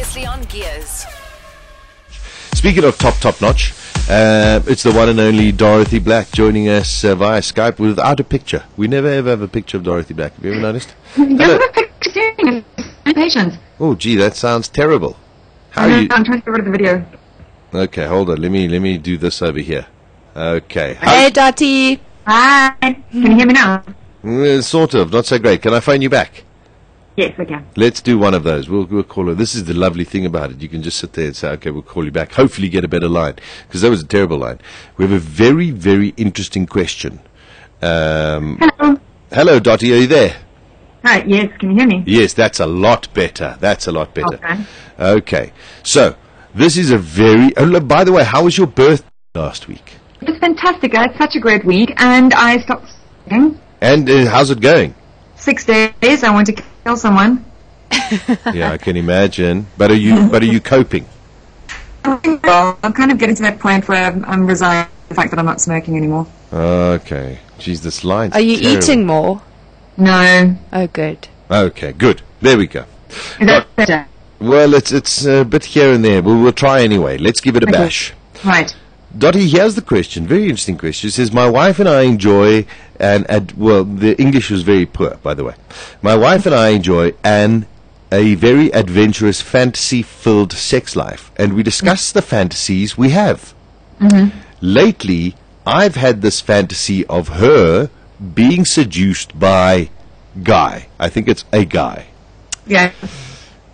previously on Gearz. Speaking of top notch, it's the one and only Dorothy Black joining us via Skype without a picture. We never ever have a picture of Dorothy Black. Have you ever noticed? You have a picture. Patience. Oh, gee, that sounds terrible. How are you? I'm trying to get rid of the video. Okay, hold on. Let me do this over here. Okay. Hey, Dotty. Hi. Can you hear me now? Sort of. Not so great. Can I phone you back? Yes, I can. Let's do one of those. We'll call her. This is the lovely thing about it. You can just sit there and say, okay, we'll call you back. Hopefully get a better line, because that was a terrible line. We have a very, very interesting question. Hello. Hello, Dotty. Are you there? Hi, yes, can you hear me? Yes, that's a lot better. That's a lot better. Okay. Okay. So, this is a very... Oh, look, by the way, how was your birthday last week? It was fantastic. I had such a great week, and I stopped smoking. And how's it going? 6 days, I want to kill someone. Yeah, I can imagine. But are you coping? Well, I'm kind of getting to that point where I'm resigning the fact that I'm not smoking anymore. Okay. Jeez, this line's Are you terrible. eating more? No. Oh, good. Okay, good. There we go. Is that better? Well, it's a bit here and there. We'll try anyway. Let's give it a Okay. bash. Right. Dotty, here's the question. Very interesting question. It says, my wife and I enjoy well, the English was very poor, by the way. My wife and I enjoy a very adventurous, fantasy-filled sex life, and we discuss the fantasies we have. Mm-hmm. Lately, I've had this fantasy of her being seduced by guy. I think it's a guy. Yeah.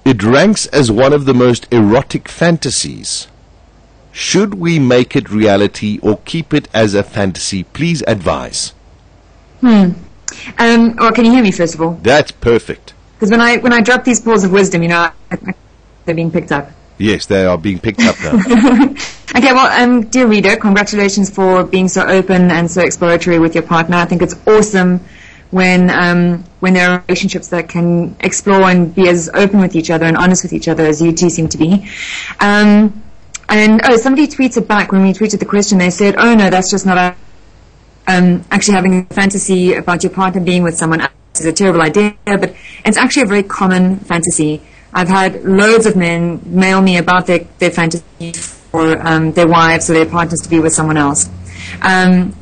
It ranks as one of the most erotic fantasies. Should we make it reality or keep it as a fantasy? Please advise. Well, can you hear me first of all? That's perfect. Because when I drop these balls of wisdom, you know, they're being picked up. Yes, they are being picked up now. Okay, well, dear reader, congratulations for being so open and so exploratory with your partner. I think it's awesome when there are relationships that can explore and be as open with each other and honest with each other as you two seem to be. Somebody tweeted back when we tweeted the question. They said, "Oh no, that's just not actually having a fantasy about your partner being with someone else is a terrible idea." But it's actually a very common fantasy. I've had loads of men mail me about their fantasy for their wives or their partners to be with someone else.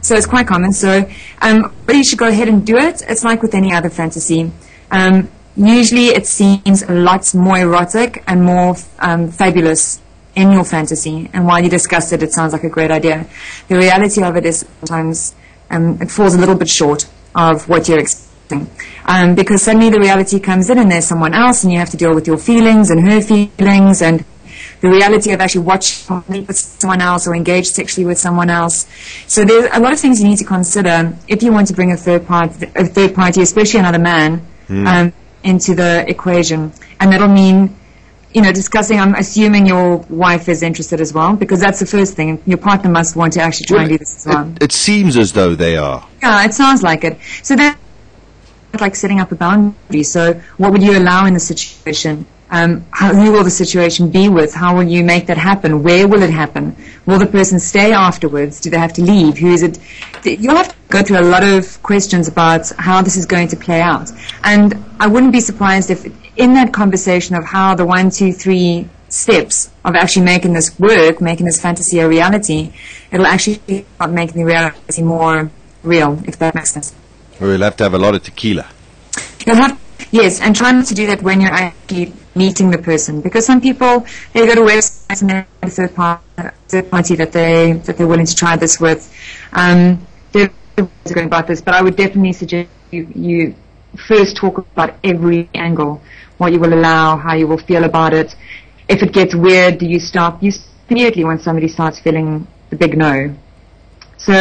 So it's quite common. So but you should go ahead and do it. It's like with any other fantasy. Usually it seems a lot more erotic and more fabulous in your fantasy. And while you discuss it, it sounds like a great idea. The reality of it is sometimes it falls a little bit short of what you're expecting. Because suddenly the reality comes in and there's someone else and you have to deal with your feelings and her feelings and the reality of actually watching with someone else or engage sexually with someone else. So there's a lot of things you need to consider if you want to bring a third party, especially another man, into the equation. And that'll mean, you know, discussing, I'm assuming your wife is interested as well, because that's the first thing. Your partner must want to actually try and do this as well. It seems as though they are. Yeah, it sounds like it. So that's like setting up a boundary. So what would you allow in the situation? Who will the situation be with? How will you make that happen? Where will it happen? Will the person stay afterwards? Do they have to leave? Who is it? You'll have to go through a lot of questions about how this is going to play out. And I wouldn't be surprised if in that conversation of how the 1, 2, 3 steps of actually making this work, making this fantasy a reality, it'll actually be about making the reality more real, if that makes sense. We'll have to have a lot of tequila. You'll have, yes, and try not to do that when you're actually meeting the person, because some people, they go to websites and they're a third party that they're willing to try this with. They're going about this, but I would definitely suggest you first talk about every angle, what you will allow, how you will feel about it. If it gets weird, do you stop? You stop immediately when somebody starts feeling the big no. So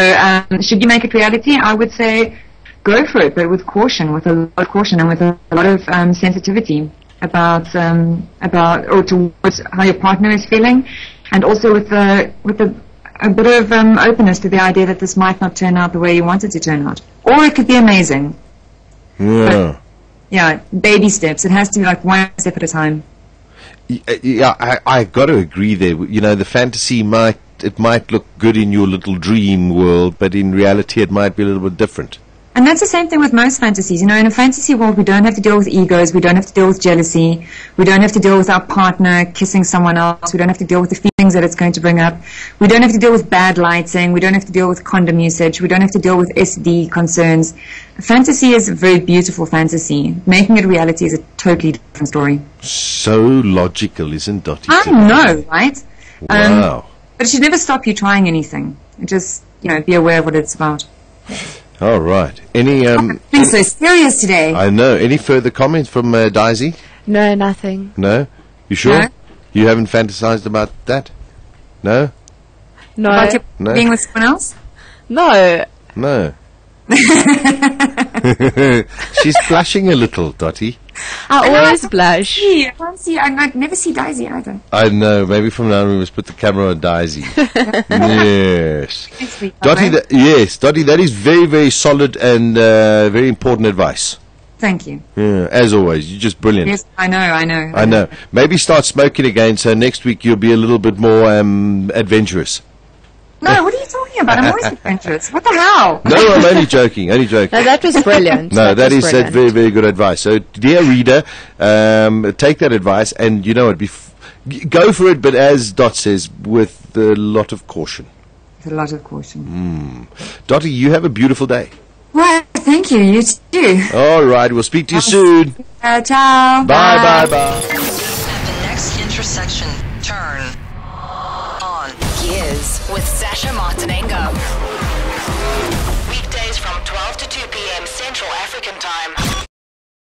should you make it reality? I would say go for it, but with caution, with a lot of caution and with a lot of sensitivity about or towards how your partner is feeling, and also with a bit of openness to the idea that this might not turn out the way you want it to turn out, or it could be amazing. Yeah. But, baby steps. It has to be like one step at a time. Yeah, I got to agree there. You know, the fantasy might look good in your little dream world, but in reality it might be a little bit different. And that's the same thing with most fantasies. You know, in a fantasy world, we don't have to deal with egos. We don't have to deal with jealousy. We don't have to deal with our partner kissing someone else. We don't have to deal with the feelings that it's going to bring up. We don't have to deal with bad lighting. We don't have to deal with condom usage. We don't have to deal with SD concerns. Fantasy is a very beautiful fantasy. Making it reality is a totally different story. So logical, isn't Dotty? I know, right? Wow. But it should never stop you trying anything. Just, be aware of what it's about. All right. Any Being so serious today. I know. Any further comments from Daisy? No, nothing. No? You sure? No. You haven't fantasized about that? No? No. About you No. being with someone else? No. No. She's blushing a little, Dotty. I always blush. I can't see. I never see Daisy either. I know. Maybe from now on we must put the camera on Daisy. Yes. Next week, Dotty, bye-bye. yes, Dotty, that is very, very solid and very important advice. Thank you. Yeah, as always, you're just brilliant. Yes, I know. I know. Maybe start smoking again, so next week you'll be a little bit more adventurous. No, what are you talking about? I'm always adventurous. What the hell? No, I'm only joking. No, that was brilliant. No, that was is brilliant. very, very good advice. So, dear reader, take that advice and, you know what, go for it, but as Dot says, with a lot of caution. With a lot of caution. Dotty, you have a beautiful day. Right, thank you. You too. All right, we'll speak to you soon. Ciao. Bye. At the next intersection, turn on Gearz with Sasha Martinengo. Weekdays from 12 to 2 p.m. Central African Time.